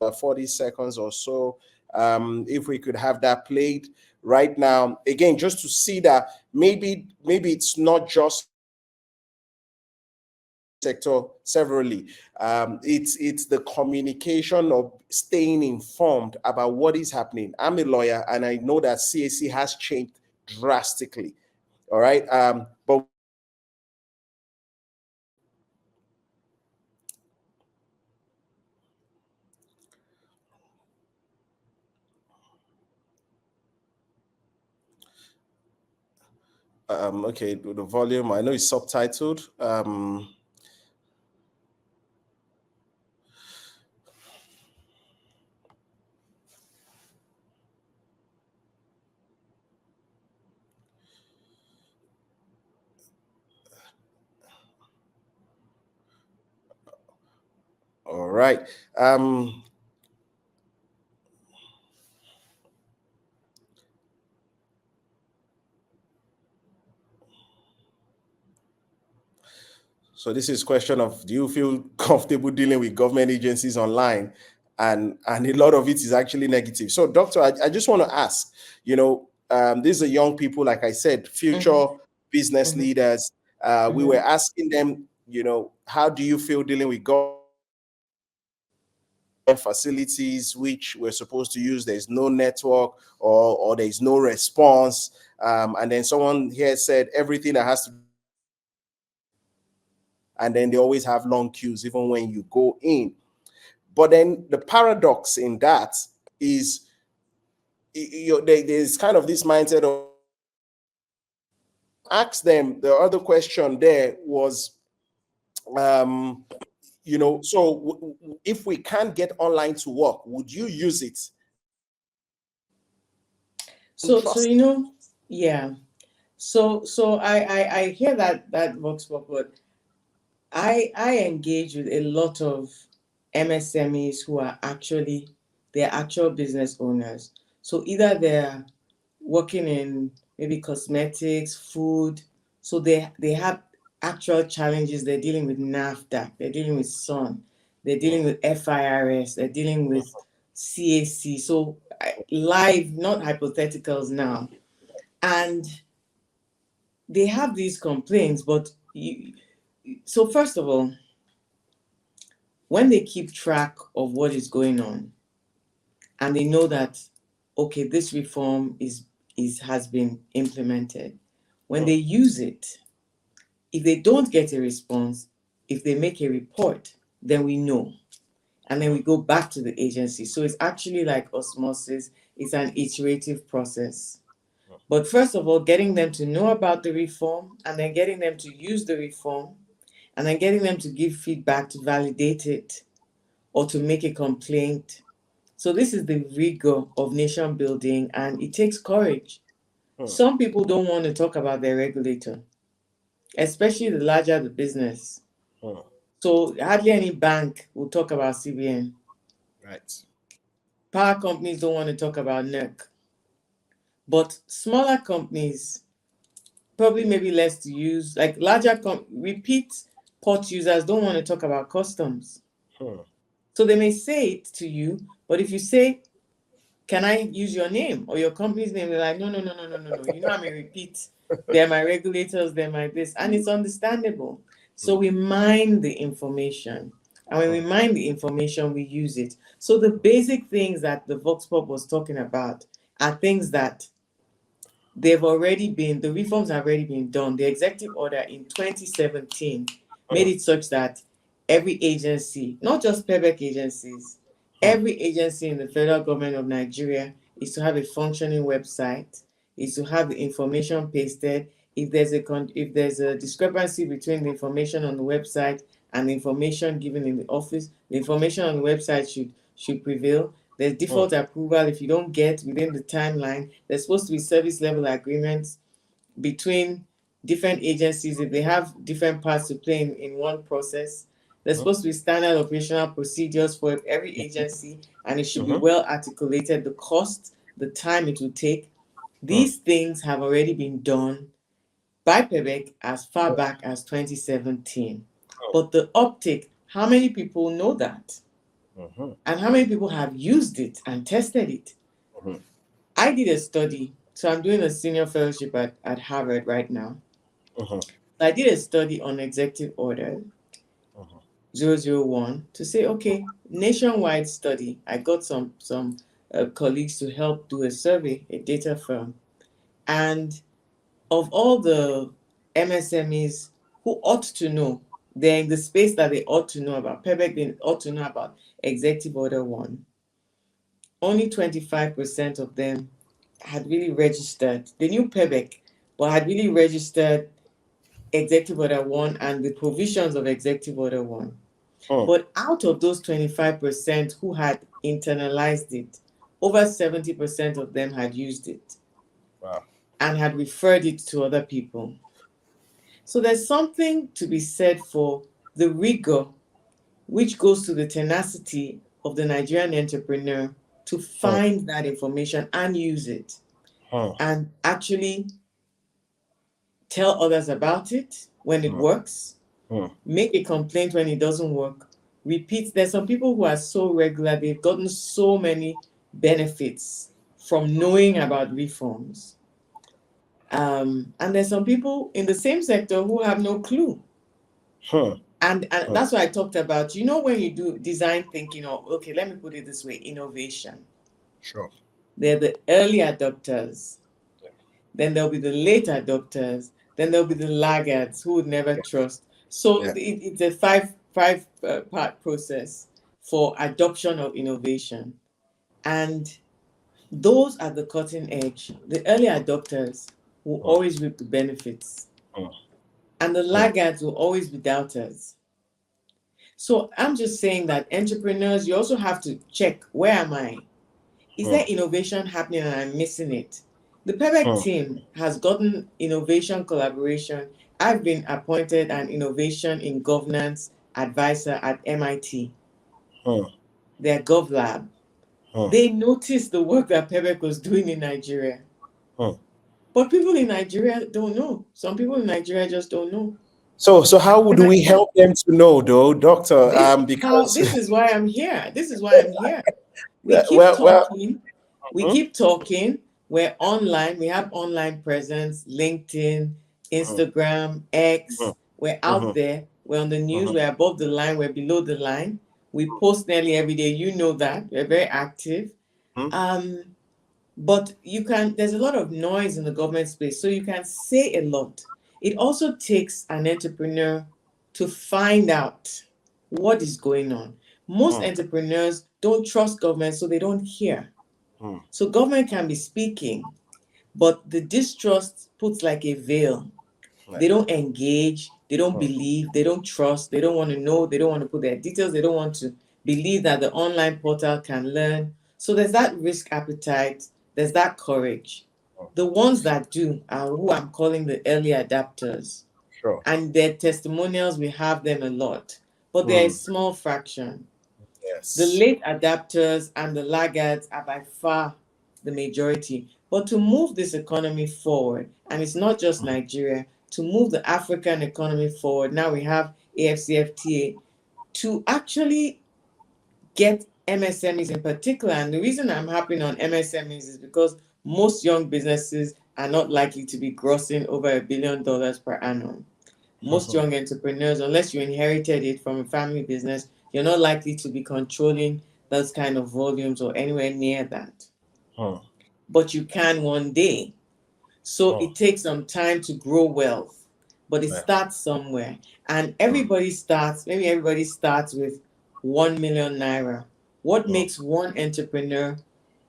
40 seconds or so, if we could have that played right now, again, just to see that maybe it's not just sector severally. It's the communication of staying informed about what is happening. I'm a lawyer, and I know that CAC has changed drastically. All right, but okay, the volume. I know it's subtitled. All right. So this is question of, do you feel comfortable dealing with government agencies online? And a lot of it is actually negative. So, doctor, I just want to ask, these are young people, like I said, future Mm-hmm. business Mm-hmm. leaders. We were Mm-hmm. asking them, how do you feel dealing with government facilities which we're supposed to use? There's no network, or there's no response. And then someone here said everything that has to, and then they always have long queues even when you go in. But then the paradox in that is, there's kind of this mindset of, ask them. The other question there was, um, if we can't get online to work, would you use it? So Trust. yeah. So I hear that vox pop, but I engage with a lot of MSMEs who are actually, they're actual business owners. So either they're working in maybe cosmetics, food. So they have actual challenges. They're dealing with NAFTA, they're dealing with SON, they're dealing with FIRS, they're dealing with CAC. So live, not hypotheticals now. And they have these complaints, but so first of all, when they keep track of what is going on and they know that, okay, this reform is has been implemented, when they use it, if they don't get a response, if they make a report, then we know, and then we go back to the agency. So it's actually like osmosis. It's an iterative process. But first of all, getting them to know about the reform, and then getting them to use the reform, and then getting them to give feedback to validate it or to make a complaint. So this is the rigor of nation building, and it takes courage. Some people don't want to talk about their regulator, especially the larger the business. So hardly any bank will talk about CBN. Right. Power companies don't want to talk about NERC. But smaller companies, probably maybe less to use, like larger repeat port users don't want to talk about customs. So they may say it to you, but if you say, can I use your name or your company's name? They're like, no, no, no, no, no, no, no. I'm a repeat. They're my regulators, they're my this. And it's understandable. So we mine the information. And when we mine the information, we use it. So the basic things that the Vox Pop was talking about are things that the reforms have already been done. The executive order in 2017 made it such that every agency, not just PEBEC agencies, every agency in the federal government of Nigeria is to have a functioning website, is to have the information pasted. If there's a discrepancy between the information on the website and the information given in the office, the information on the website should prevail. There's default approval if you don't get within the timeline. There's supposed to be service level agreements between different agencies if they have different parts to play in one process. There's supposed to be standard operational procedures for every agency, and it should be well articulated, the cost, the time it will take. These things have already been done by Quebec as far back as 2017. But the uptake, how many people know that? And how many people have used it and tested it? I did a study. So I'm doing a senior fellowship at Harvard right now. I did a study on executive order 001 to say, okay, nationwide study. I got some colleagues to help do a survey, a data firm. And of all the MSMEs who ought to know, they're in the space that they ought to know about. Quebec, they ought to know about Executive Order 1. Only 25% of them had really registered. They knew Quebec, but had really registered Executive Order 1 and the provisions of Executive Order 1. But out of those 25% who had internalized it, over 70% of them had used it. Wow. And had referred it to other people. So there's something to be said for the rigor which goes to the tenacity of the Nigerian entrepreneur to find that information and use it and actually tell others about it when it works, make a complaint when it doesn't work, repeat. There's some people who are so regular, they've gotten so many benefits from knowing about reforms. And there's some people in the same sector who have no clue. And that's why I talked about, when you do design thinking, or okay, let me put it this way, innovation. Sure. They're the early adopters. Then there'll be the late adopters. Then there'll be the laggards who would never trust. So it's a five part process for adoption of innovation. And those at the cutting edge, the early adopters will always reap the benefits. And the laggards will always be doubters. So I'm just saying that entrepreneurs, you also have to check, where am I? Is there innovation happening and I'm missing it? The Quebec team has gotten innovation collaboration. I've been appointed an innovation in governance advisor at MIT, their GovLab. They noticed the work that Quebec was doing in Nigeria. But people in Nigeria don't know. Some people in Nigeria just don't know. So how do we help them to know, though, Doctor? This is why I'm here. We keep talking. We keep talking. We're online. We have online presence, LinkedIn, Instagram, X. We're out there. We're on the news. We're above the line. We're below the line. We post nearly every day. You know that. We're very active. But there's a lot of noise in the government space, so you can say a lot. It also takes an entrepreneur to find out what is going on. Most entrepreneurs don't trust government, so they don't hear. So government can be speaking, but the distrust puts like a veil. They don't engage, they don't believe, they don't trust, they don't want to know, they don't want to put their details, they don't want to believe that the online portal can learn. So there's that risk appetite, there's that courage. The ones that do are who I'm calling the early adapters. Sure. And their testimonials, we have them a lot, but they're a small fraction. Yes. The late adapters and the laggards are by far the majority. But to move this economy forward, and it's not just Nigeria, to move the African economy forward, now we have AFCFTA, to actually get MSMEs in particular. And the reason I'm harping on MSMEs is because most young businesses are not likely to be grossing over $1 billion per annum. Most young entrepreneurs, unless you inherited it from a family business, you're not likely to be controlling those kind of volumes or anywhere near that. But you can one day. So it takes some time to grow wealth, but it starts somewhere. And maybe everybody starts with 1 million naira. What makes one entrepreneur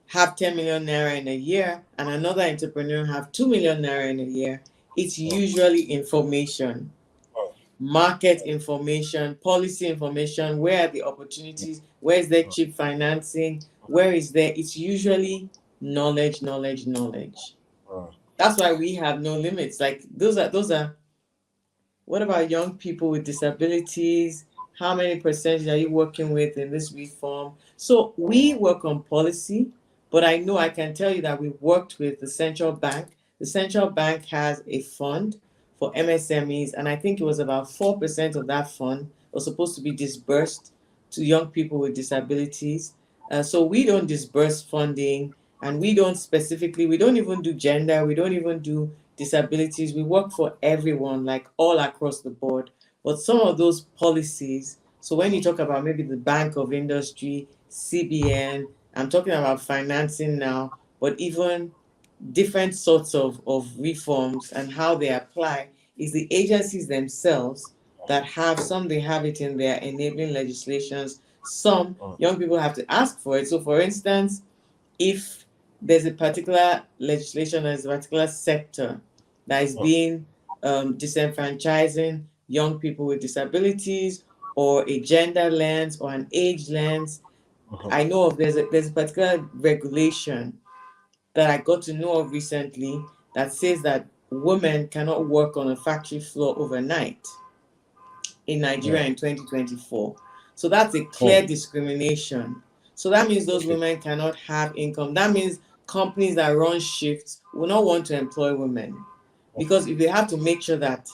have 10 million naira in a year and another entrepreneur have 2 million naira in a year? It's usually information. Market information, policy information, where are the opportunities, where is there cheap financing, it's usually knowledge. That's why we have no limits. Like those are what about young people with disabilities? How many percentage are you working with in this reform? So we work on policy, But I know I can tell you that we've worked with the central bank. The central bank has a fund for MSMEs, and I think it was about 4% of that fund was supposed to be disbursed to young people with disabilities. So we don't disburse funding, and we don't even do gender, we don't even do disabilities. We work for everyone, like all across the board. But some of those policies, so when you talk about maybe the Bank of Industry, CBN, I'm talking about financing now, but even different sorts of reforms and how they apply is the agencies themselves that have some, they have it in their enabling legislations, some young people have to ask for it. So for instance, if there's a particular legislation, there's a particular sector that is being disenfranchising young people with disabilities, or a gender lens or an age lens, I know of there's a particular regulation that I got to know of recently that says that women cannot work on a factory floor overnight in Nigeria in 2024. So that's a clear discrimination. So that means those women cannot have income. That means companies that run shifts will not want to employ women, because if they have to make sure that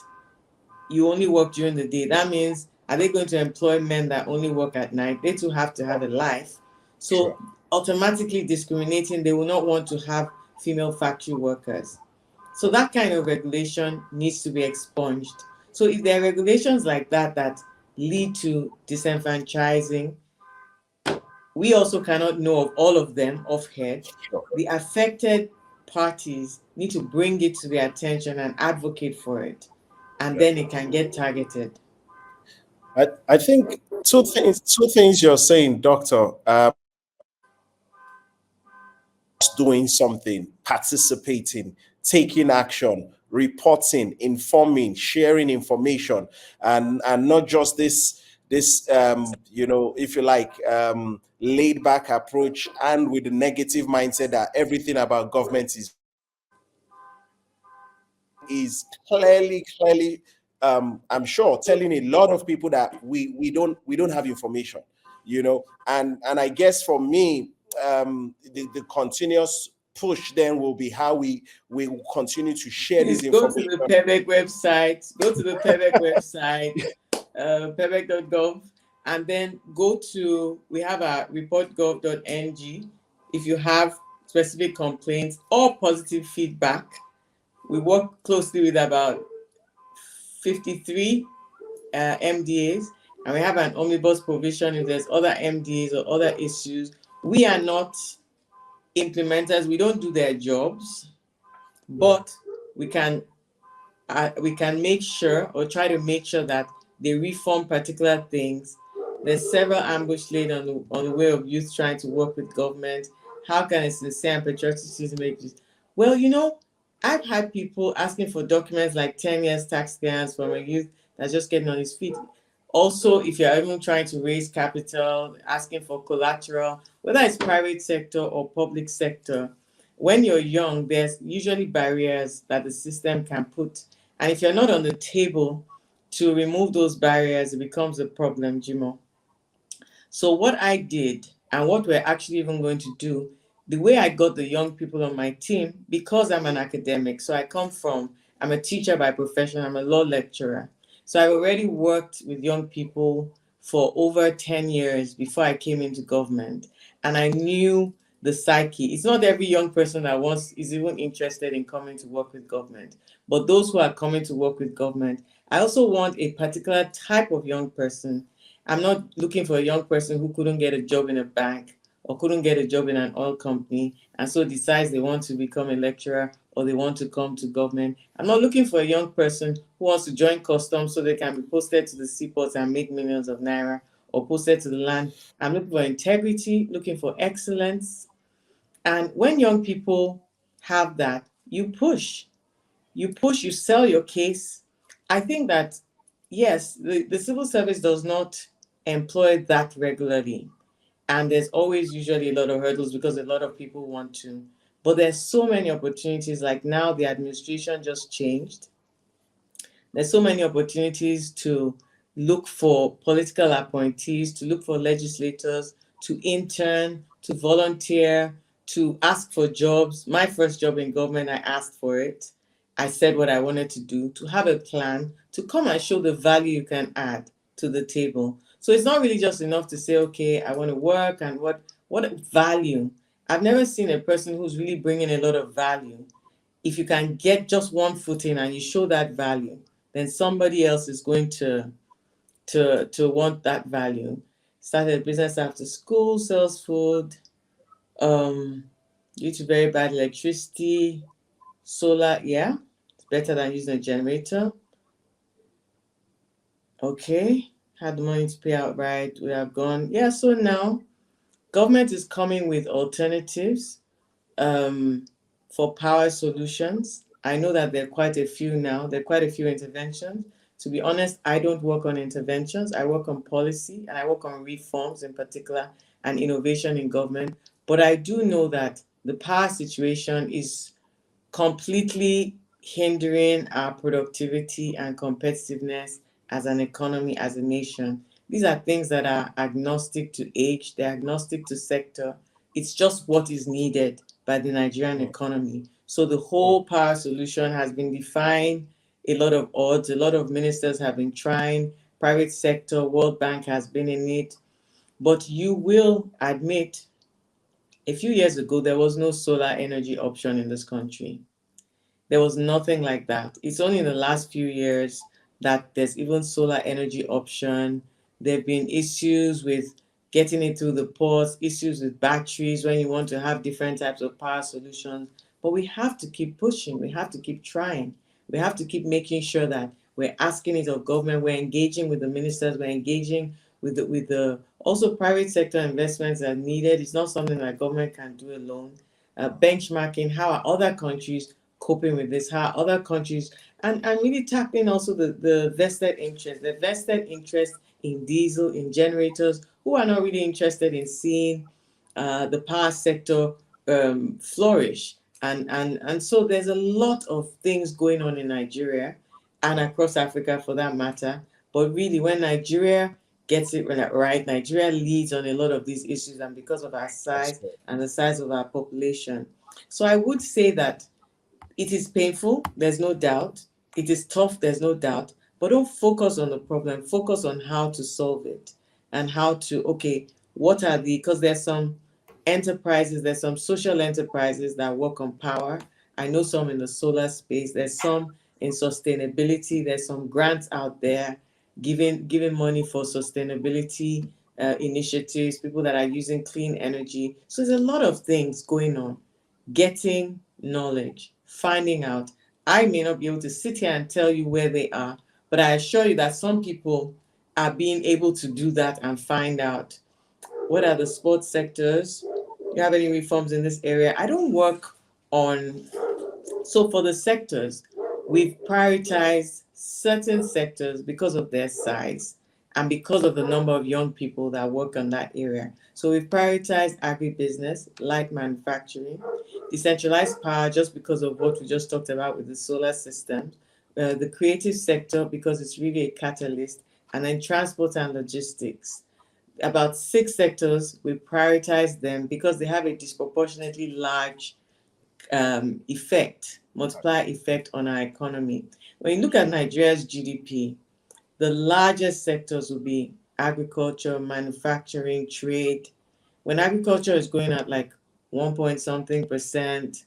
you only work during the day, that means, are they going to employ men that only work at night? They too have to have a life. So automatically discriminating, they will not want to have female factory workers. So that kind of regulation needs to be expunged. So if there are regulations like that that lead to disenfranchising, we also cannot know of all of them offhand. The affected parties need to bring it to their attention and advocate for it, and then it can get targeted. I think two things you're saying, Doctor. Doing something, participating, taking action, reporting, informing, sharing information, and not just this if you like, laid back approach, and with the negative mindset that everything about government is clearly, I'm sure, telling a lot of people that we don't have information, and I guess for me, the continuous push then will be how we will continue to share Please this go to information. the PEBEC website, PEBEC.gov, and then we have a report.gov.ng. If you have specific complaints or positive feedback, we work closely with about 53 MDAs, and we have an omnibus provision if there's other MDAs or other issues. We are not implementers, we don't do their jobs, but we can make sure, or try to make sure, that they reform particular things. There's several ambush laid on the way of youth trying to work with government. How can a sincere and patriotic citizen make this? Well, I've had people asking for documents like 10 years tax clearance from a youth that's just getting on his feet. Also, if you're even trying to raise capital, asking for collateral, whether it's private sector or public sector, when you're young, there's usually barriers that the system can put. And if you're not on the table to remove those barriers, it becomes a problem, Jimo. So what I did, and what we're actually even going to do, the way I got the young people on my team, because I'm an academic, I'm a teacher by profession, I'm a law lecturer. So I already worked with young people for over 10 years before I came into government. And I knew the psyche. It's not every young person that is even interested in coming to work with government. But those who are coming to work with government, I also want a particular type of young person. I'm not looking for a young person who couldn't get a job in a bank or couldn't get a job in an oil company and so decides they want to become a lecturer or they want to come to government. I'm not looking for a young person who wants to join customs so they can be posted to the seaports and make millions of naira, or posted to the land. I'm looking for integrity, looking for excellence. And when young people have that, you sell your case. I think that, yes, the civil service does not employ that regularly. And there's always usually a lot of hurdles because a lot of people want to. But there's so many opportunities. Like now, the administration just changed. There's so many opportunities to look for political appointees, to look for legislators, to intern, to volunteer, to ask for jobs. My first job in government, I asked for it. I said what I wanted to do, to have a plan, to come and show the value you can add to the table. So it's not really just enough to say, okay, I want to work and what value. I've never seen a person who's really bringing a lot of value. If you can get just one foot in and you show that value, then somebody else is going to want that value. Started a business after school, sells food, um, due to very bad electricity, solar, yeah, it's better than using a generator. Okay, had the money to pay outright, would have gone. Yeah, so now government is coming with alternatives um, for power solutions. I know that there are quite a few now. There are quite a few interventions. To be honest, I don't work on interventions. I work on policy and I work on reforms in particular and innovation in government. But I do know that the power situation is completely hindering our productivity and competitiveness as an economy, as a nation. These are things that are agnostic to age, they're agnostic to sector. It's just what is needed by the Nigerian economy. So the whole power solution has been defying a lot of odds. A lot of ministers have been trying, private sector, World Bank has been in it. But you will admit, a few years ago, there was no solar energy option in this country. There was nothing like that. It's only in the last few years that there's even solar energy option. There have been issues with getting it through the ports, issues with batteries when you want to have different types of power solutions. But we have to keep pushing. We have to keep trying. We have to keep making sure that we're asking it of government. We're engaging with the ministers. We're engaging with the also private sector investments that are needed. It's not something that government can do alone. Benchmarking, how are other countries coping with this, how other countries, and really tackling also the vested interest in diesel, in generators, who are not really interested in seeing the power sector flourish. And so there's a lot of things going on in Nigeria and across Africa for that matter. But really, when Nigeria gets it right, Nigeria leads on a lot of these issues, and because of our That's size good. and the size of our population. So I would say that it is painful, there's no doubt. It is tough, there's no doubt. But don't focus on the problem, focus on how to solve it and how to, okay, what are because there's some enterprises, there's some social enterprises that work on power. I know some in the solar space, there's some in sustainability, there's some grants out there giving money for sustainability initiatives, people that are using clean energy. So there's a lot of things going on, getting knowledge, finding out. I may not be able to sit here and tell you where they are, but I assure you that some people are being able to do that and find out what are the sports sectors. You have any reforms in this area? I don't work on so for the sectors, we've prioritized certain sectors because of their size and because of the number of young people that work on that area. So we've prioritized agribusiness, light manufacturing, decentralized power just because of what we just talked about with the solar system, the creative sector because it's really a catalyst, and then transport and logistics. About six sectors, we prioritize them because they have a disproportionately large multiplier effect on our economy. When you look at Nigeria's GDP, the largest sectors will be agriculture, manufacturing, trade. When agriculture is going at like 1 point something percent,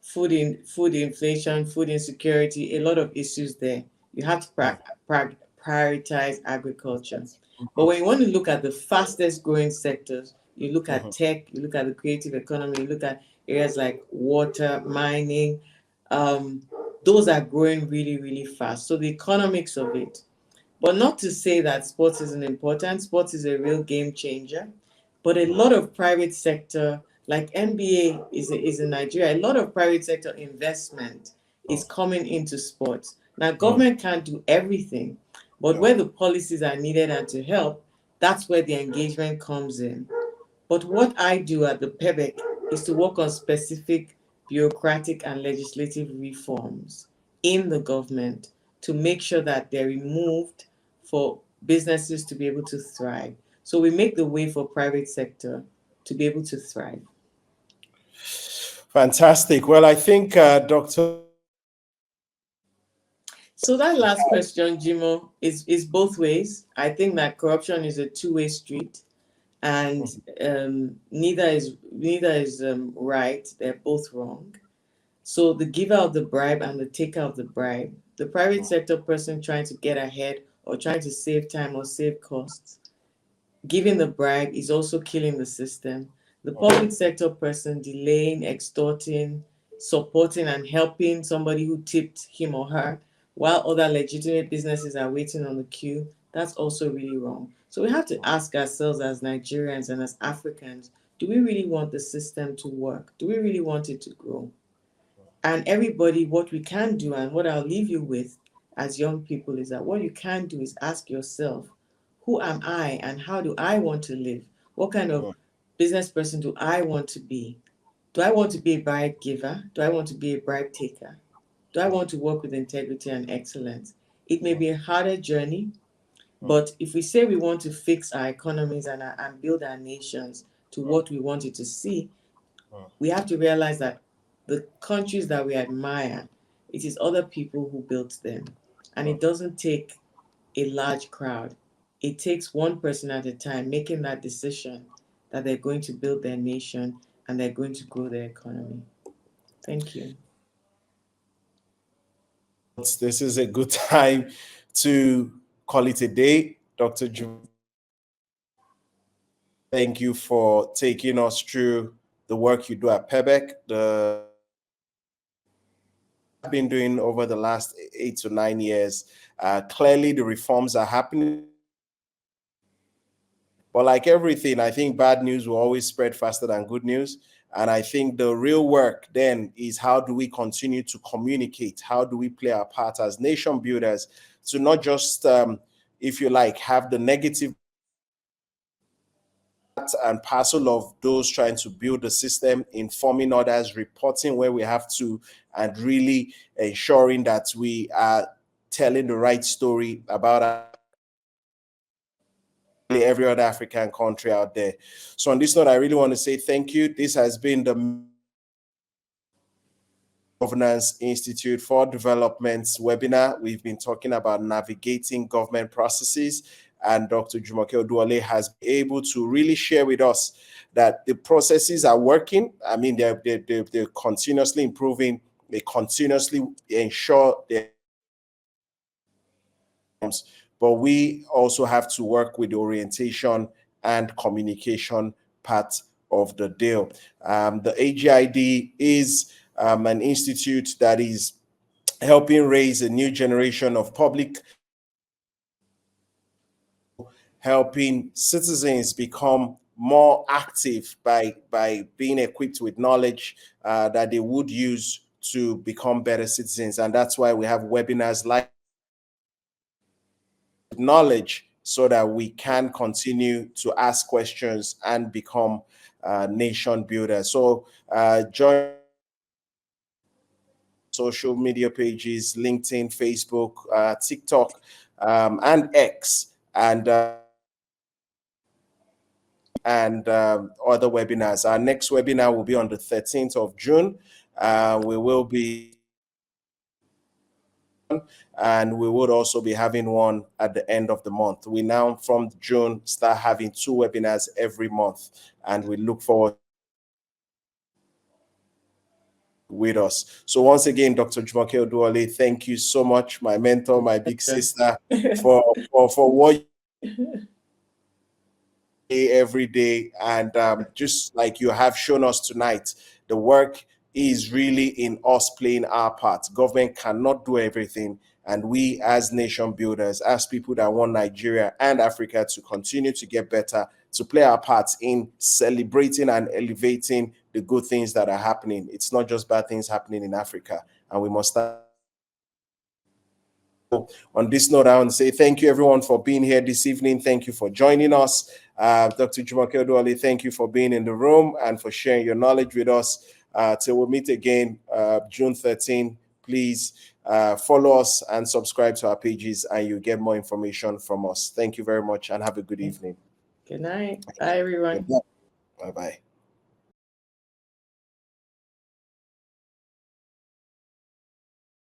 food inflation, food insecurity, a lot of issues there. You have to prioritize agriculture. But when you want to look at the fastest growing sectors, you look at tech, you look at the creative economy, you look at areas like water, mining. Um, those are growing really, really fast. So the economics of it, but not to say that sports isn't important. Sports is a real game changer. But a lot of private sector, like NBA is in Nigeria, a lot of private sector investment is coming into sports. Now, government can't do everything, but where the policies are needed and to help, that's where the engagement comes in. But what I do at the PEBEC is to work on specific bureaucratic and legislative reforms in the government to make sure that they're removed for businesses to be able to thrive. So we make the way for private sector to be able to thrive. Fantastic. Well, I think Dr. So that last question, Jimo, is both ways. I think that corruption is a two-way street, and neither is right. They're both wrong. So the giver of the bribe and the taker of the bribe, the private sector person trying to get ahead or trying to save time or save costs, giving the bribe is also killing the system. The public sector person delaying, extorting, supporting, and helping somebody who tipped him or her while other legitimate businesses are waiting on the queue, that's also really wrong. So we have to ask ourselves as Nigerians and as Africans, do we really want the system to work? Do we really want it to grow? And everybody, what we can do, and what I'll leave you with as young people, is that what you can do is ask yourself, who am I and how do I want to live? What kind of business person do I want to be? Do I want to be a bribe giver? Do I want to be a bribe taker? Do I want to work with integrity and excellence? It may be a harder journey, but if we say we want to fix our economies and build our nations to what we want it to see, we have to realize that the countries that we admire, it is other people who built them. And it doesn't take a large crowd. It takes one person at a time making that decision that they're going to build their nation and they're going to grow their economy. Thank you. This is a good time to call it a day. Dr. Thank you for taking us through the work you do at PEBEC, the been doing over the last 8 to 9 years. Clearly, the reforms are happening. But like everything, I think bad news will always spread faster than good news. And I think the real work then is how do we continue to communicate? How do we play our part as nation builders to not just, if you like, have the negative and parcel of those trying to build the system, informing others, reporting where we have to, and really ensuring that we are telling the right story about every other African country out there. So on this note, I really want to say thank you. This has been the Governance Institute for Development's webinar. We've been talking about navigating government processes, and Dr. Jumoke Oduwole has been able to really share with us that the processes are working. I mean, they're continuously improving. They continuously ensure they're, but we also have to work with the orientation and communication part of the deal. The AGID is an institute that is helping raise a new generation of public, helping citizens become more active by being equipped with knowledge that they would use to become better citizens. And that's why we have webinars like knowledge so that we can continue to ask questions and become nation builders. So join social media pages, LinkedIn, Facebook, TikTok, and X, and other webinars. Our next webinar will be on the 13th of June. We will be, and we would also be having one at the end of the month. We now, from June, start having 2 webinars every month, and we look forward with us. So once again, Dr. Jumoke Oduwole, thank you so much, my mentor, my big sister, for what every day. And just like you have shown us tonight, the work is really in us playing our part. Government cannot do everything. And we as nation builders, as people that want Nigeria and Africa to continue to get better, to play our parts in celebrating and elevating the good things that are happening. It's not just bad things happening in Africa. And we must start. On this note, I want to say thank you everyone for being here this evening. Thank you for joining us. Dr. Jumoke Oduwole, thank you for being in the room and for sharing your knowledge with us. Till we meet again, June 13, please follow us and subscribe to our pages and you'll get more information from us. Thank you very much and have a good evening. Good night. Bye, everyone. Bye-bye.